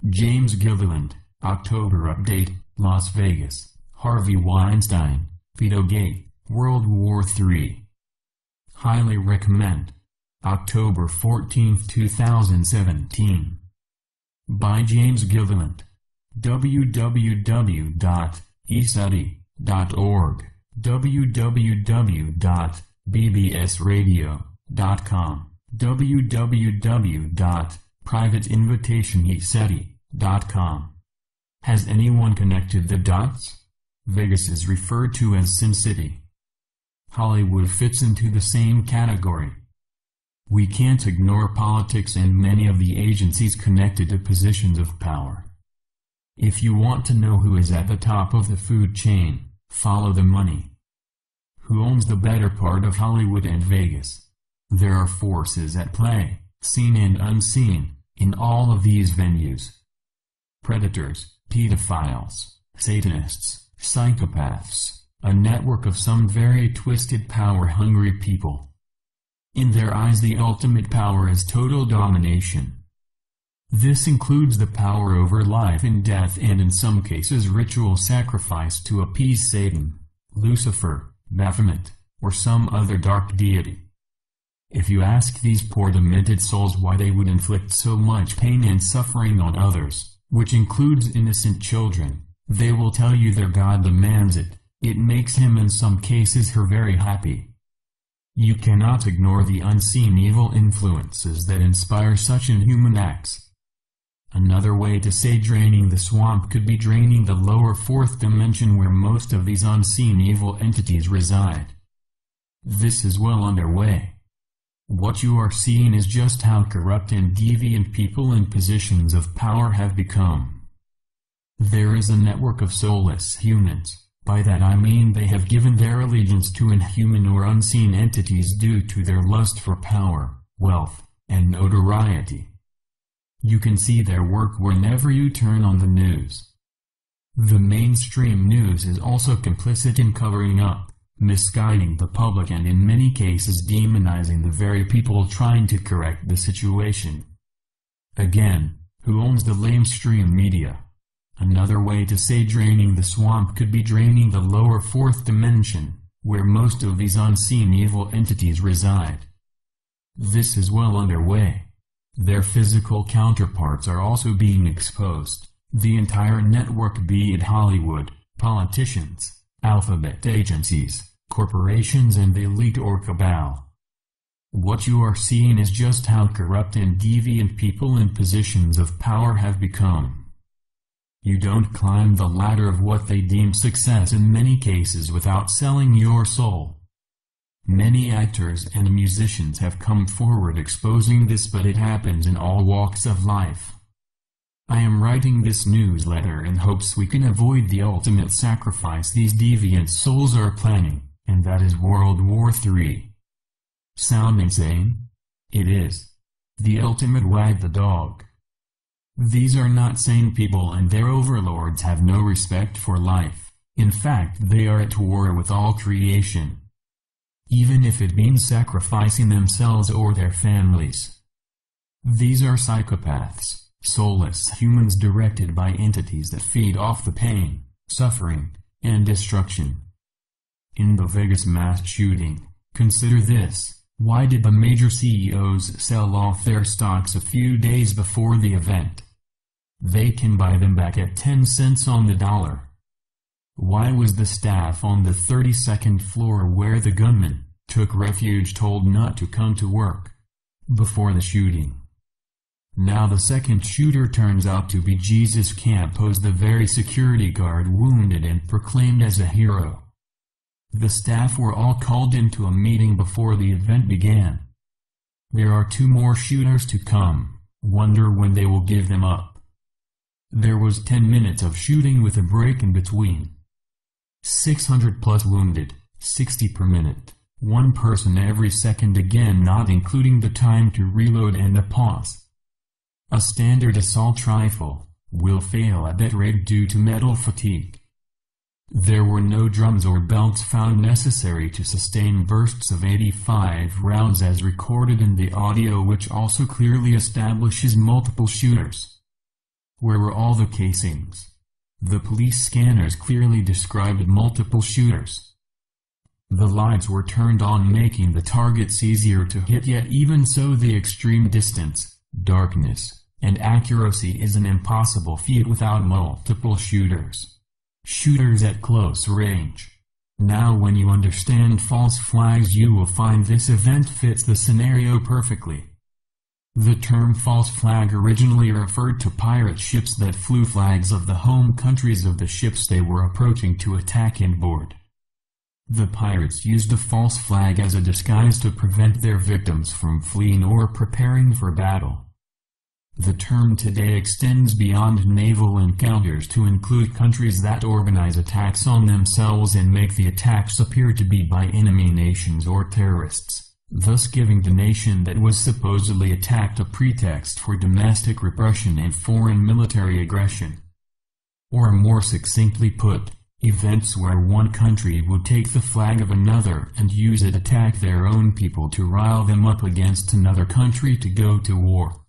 James Gilliland, October update, Las Vegas, Harvey Weinstein, Pedogate, World War III. Highly recommend. October 14, 2017. By James Gilliland. www.eceti.org, www.bbsradio.com, www.privateinvitationeceti.com. Has anyone connected the dots? Vegas is referred to as Sin City. Hollywood fits into the same category. We can't ignore politics and many of the agencies connected to positions of power. If you want to know who is at the top of the food chain, follow the money. Who owns the better part of Hollywood and Vegas? There are forces at play, seen and unseen, in all of these venues. Predators, pedophiles, Satanists, psychopaths, a network of some very twisted power-hungry people. In their eyes the ultimate power is total domination. This includes the power over life and death and in some cases ritual sacrifice to appease Satan, Lucifer, Baphomet, or some other dark deity. If you ask these poor demented souls why they would inflict so much pain and suffering on others, which includes innocent children, they will tell you their God demands it. It makes him in some cases her very happy. You cannot ignore the unseen evil influences that inspire such inhuman acts. Another way to say draining the swamp could be draining the lower fourth dimension where most of these unseen evil entities reside. This is well underway. What you are seeing is just how corrupt and deviant people in positions of power have become. There is a network of soulless humans. By that I mean they have given their allegiance to inhuman or unseen entities due to their lust for power, wealth, and notoriety. You can see their work whenever you turn on the news. The mainstream news is also complicit in covering up, misguiding the public and in many cases demonizing the very people trying to correct the situation. Again, who owns the lamestream media? Another way to say draining the swamp could be draining the lower fourth dimension, where most of these unseen evil entities reside. This is well underway. Their physical counterparts are also being exposed, the entire network, be it Hollywood, politicians, alphabet agencies, corporations and the elite or cabal. What you are seeing is just how corrupt and deviant people in positions of power have become. You don't climb the ladder of what they deem success in many cases without selling your soul. Many actors and musicians have come forward exposing this, but it happens in all walks of life. I am writing this newsletter in hopes we can avoid the ultimate sacrifice these deviant souls are planning, and that is World War III. Sound insane? It is. The ultimate wag the dog. These are not sane people and their overlords have no respect for life. In fact, they are at war with all creation. Even if it means sacrificing themselves or their families. These are psychopaths, soulless humans directed by entities that feed off the pain, suffering, and destruction. In the Vegas mass shooting, consider this. Why did the major CEOs sell off their stocks a few days before the event? They can buy them back at 10 cents on the dollar. Why was the staff on the 32nd floor where the gunman took refuge told not to come to work before the shooting? Now the second shooter turns out to be Jesus Campos, the very security guard wounded and proclaimed as a hero. The staff were all called into a meeting before the event began. There are 2 more shooters to come. Wonder when they will give them up. There was 10 minutes of shooting with a break in between. 600 plus wounded, 60 per minute, 1 person every second, again not including the time to reload and a pause. A standard assault rifle will fail at that rate due to metal fatigue. There were no drums or belts found necessary to sustain bursts of 85 rounds as recorded in the audio, which also clearly establishes multiple shooters. Where were all the casings? The police scanners clearly described multiple shooters. The lights were turned on, making the targets easier to hit, yet even so the extreme distance, darkness, and accuracy is an impossible feat without multiple shooters. Shooters at close range. Now when you understand false flags, you will find this event fits the scenario perfectly. The term false flag originally referred to pirate ships that flew flags of the home countries of the ships they were approaching to attack and board. The pirates used a false flag as a disguise to prevent their victims from fleeing or preparing for battle. The term today extends beyond naval encounters to include countries that organize attacks on themselves and make the attacks appear to be by enemy nations or terrorists, thus giving the nation that was supposedly attacked a pretext for domestic repression and foreign military aggression. Or more succinctly put, events where one country would take the flag of another and use it to attack their own people to rile them up against another country to go to war.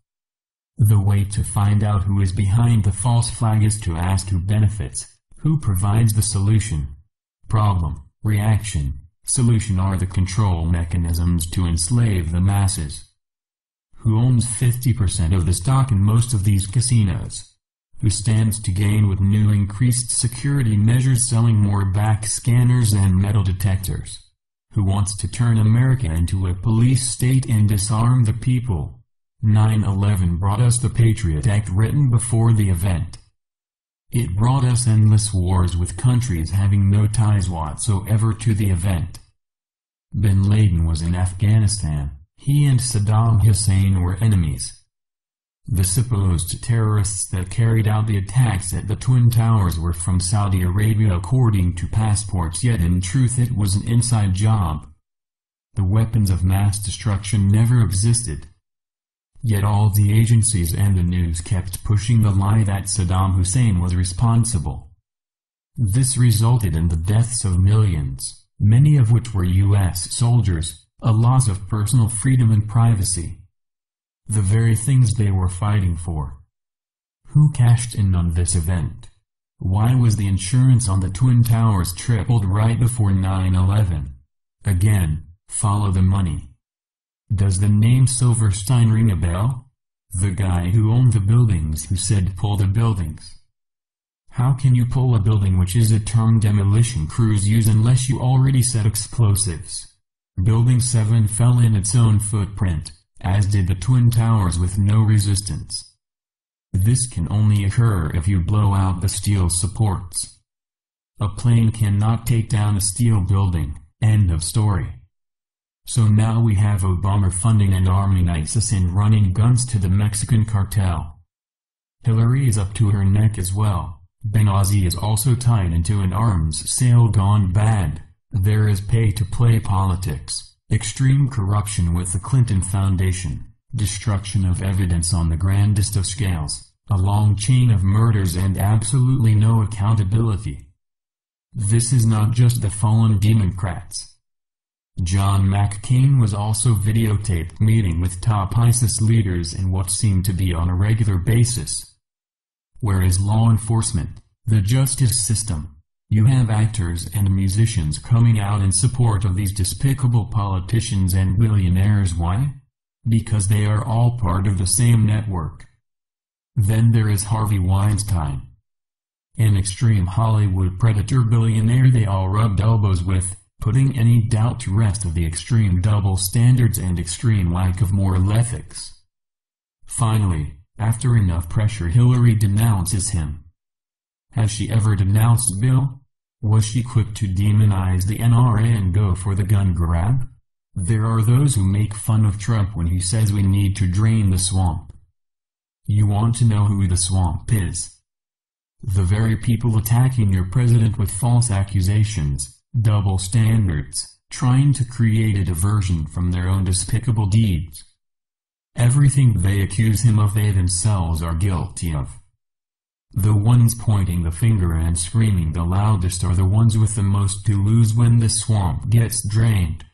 The way to find out who is behind the false flag is to ask who benefits, who provides the solution. Problem, reaction, solution are the control mechanisms to enslave the masses. Who owns 50% of the stock in most of these casinos? Who stands to gain with new increased security measures selling more back scanners and metal detectors? Who wants to turn America into a police state and disarm the people? 9/11 brought us the Patriot Act written before the event. It brought us endless wars with countries having no ties whatsoever to the event. Bin Laden was in Afghanistan. He and Saddam Hussein were enemies. The supposed terrorists that carried out the attacks at the Twin Towers were from Saudi Arabia according to passports, yet in truth it was an inside job. The weapons of mass destruction never existed. Yet all the agencies and the news kept pushing the lie that Saddam Hussein was responsible. This resulted in the deaths of millions, many of which were U.S. soldiers, a loss of personal freedom and privacy. The very things they were fighting for. Who cashed in on this event? Why was the insurance on the Twin Towers tripled right before 9/11? Again, follow the money. Does the name Silverstein ring a bell? The guy who owned the buildings who said pull the buildings. How can you pull a building, which is a term demolition crews use, unless you already set explosives? Building 7 fell in its own footprint, as did the Twin Towers with no resistance. This can only occur if you blow out the steel supports. A plane cannot take down a steel building, end of story. So now we have Obama funding and arming ISIS and running guns to the Mexican cartel. Hillary is up to her neck as well. Benghazi is also tied into an arms sale gone bad. There is pay-to-play politics, extreme corruption with the Clinton Foundation, destruction of evidence on the grandest of scales, a long chain of murders and absolutely no accountability. This is not just the fallen Democrats. John McCain was also videotaped meeting with top ISIS leaders in what seemed to be on a regular basis. Where is law enforcement, the justice system? You have actors and musicians coming out in support of these despicable politicians and billionaires. Why? Because they are all part of the same network. Then there is Harvey Weinstein, an extreme Hollywood predator billionaire they all rubbed elbows with, putting any doubt to rest of the extreme double standards and extreme lack of moral ethics. Finally, after enough pressure, Hillary denounces him. Has she ever denounced Bill? Was she quick to demonize the NRA and go for the gun grab? There are those who make fun of Trump when he says we need to drain the swamp. You want to know who the swamp is? The very people attacking your president with false accusations, double standards, trying to create a diversion from their own despicable deeds. Everything they accuse him of they themselves are guilty of. The ones pointing the finger and screaming the loudest are the ones with the most to lose when the swamp gets drained.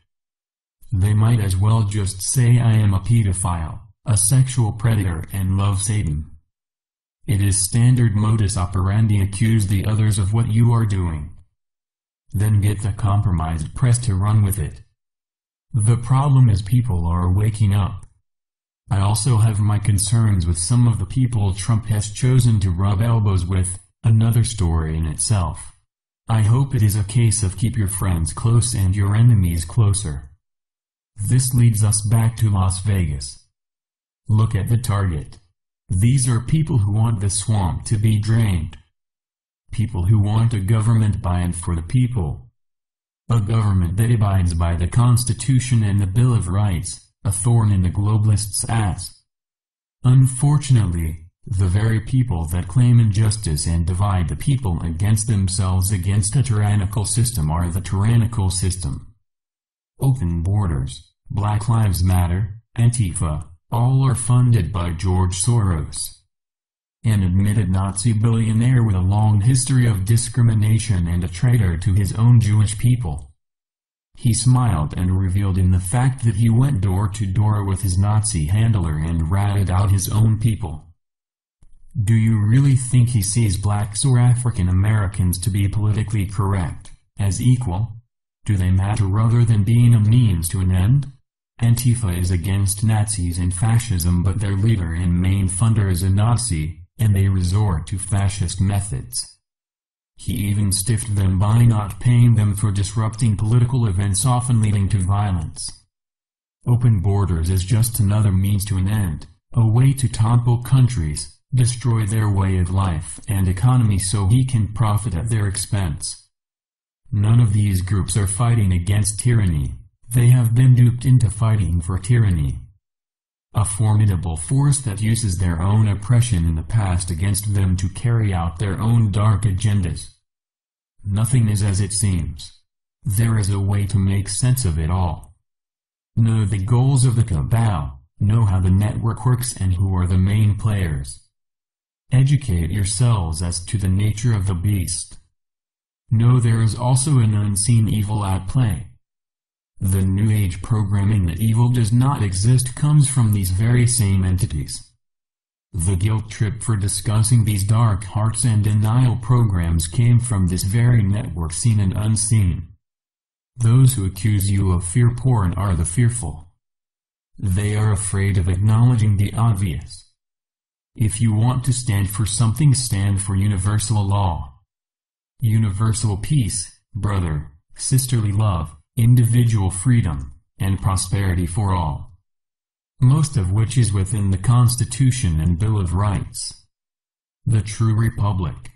They might as well just say I am a pedophile, a sexual predator and love Satan. It is standard modus operandi: accuse the others of what you are doing, then get the compromised press to run with it. The problem is people are waking up. I also have my concerns with some of the people Trump has chosen to rub elbows with, another story in itself. I hope it is a case of keep your friends close and your enemies closer. This leads us back to Las Vegas. Look at the target. These are people who want the swamp to be drained. People who want a government by and for the people. A government that abides by the Constitution and the Bill of Rights, a thorn in the globalists' ass. Unfortunately, the very people that claim injustice and divide the people against themselves against a tyrannical system are the tyrannical system. Open borders, Black Lives Matter, Antifa, all are funded by George Soros, an admitted Nazi billionaire with a long history of discrimination and a traitor to his own Jewish people. He smiled and reveled in the fact that he went door to door with his Nazi handler and ratted out his own people. Do you really think he sees blacks or African Americans to be politically correct, as equal? Do they matter other than being a means to an end? Antifa is against Nazis and fascism, but their leader and main funder is a Nazi, and they resort to fascist methods. He even stiffed them by not paying them for disrupting political events, often leading to violence. Open borders is just another means to an end, a way to topple countries, destroy their way of life and economy so he can profit at their expense. None of these groups are fighting against tyranny. They have been duped into fighting for tyranny. A formidable force that uses their own oppression in the past against them to carry out their own dark agendas. Nothing is as it seems. There is a way to make sense of it all. Know the goals of the cabal, know how the network works and who are the main players. Educate yourselves as to the nature of the beast. Know there is also an unseen evil at play. The New Age programming that evil does not exist comes from these very same entities. The guilt trip for discussing these dark hearts and denial programs came from this very network, seen and unseen. Those who accuse you of fear porn are the fearful. They are afraid of acknowledging the obvious. If you want to stand for something, stand for universal law. Universal peace, brother, sisterly love, individual freedom, and prosperity for all. Most of which is within the Constitution and Bill of Rights. The true republic.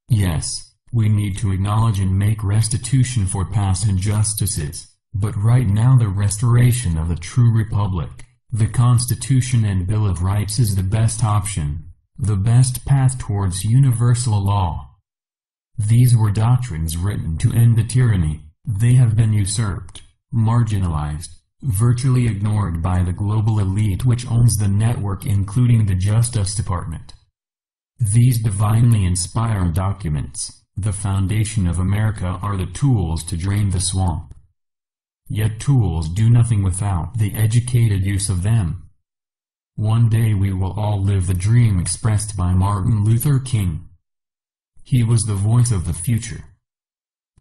Yes, we need to acknowledge and make restitution for past injustices, but right now the restoration of the true republic, the Constitution and Bill of Rights is the best option, the best path towards universal law. These were doctrines written to end the tyranny. They have been usurped, marginalized, virtually ignored by the global elite which owns the network, including the Justice Department. These divinely inspired documents, the foundation of America, are the tools to drain the swamp. Yet tools do nothing without the educated use of them. One day we will all live the dream expressed by Martin Luther King. He was the voice of the future.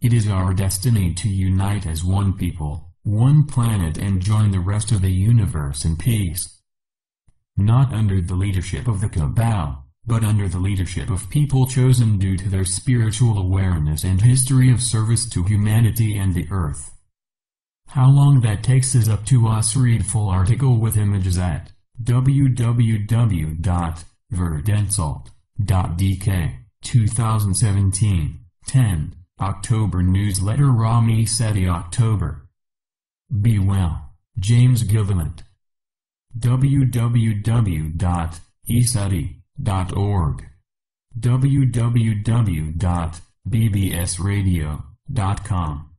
It is our destiny to unite as one people, one planet, and join the rest of the universe in peace. Not under the leadership of the cabal, but under the leadership of people chosen due to their spiritual awareness and history of service to humanity and the earth. How long that takes is up to us. Read full article with images at www.verdensalt.dk. 2017, 10. October newsletter. ECETI October. Be well, James Gilliland. www.eceti.org. www.bbsradio.com.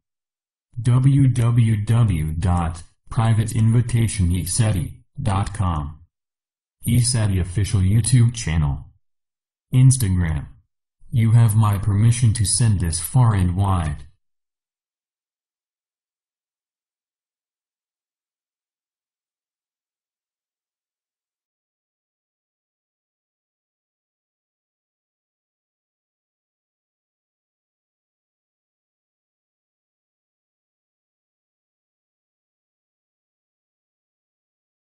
www.privateinvitationeceti.com. ECETI official YouTube channel. Instagram. You have my permission to send this far and wide.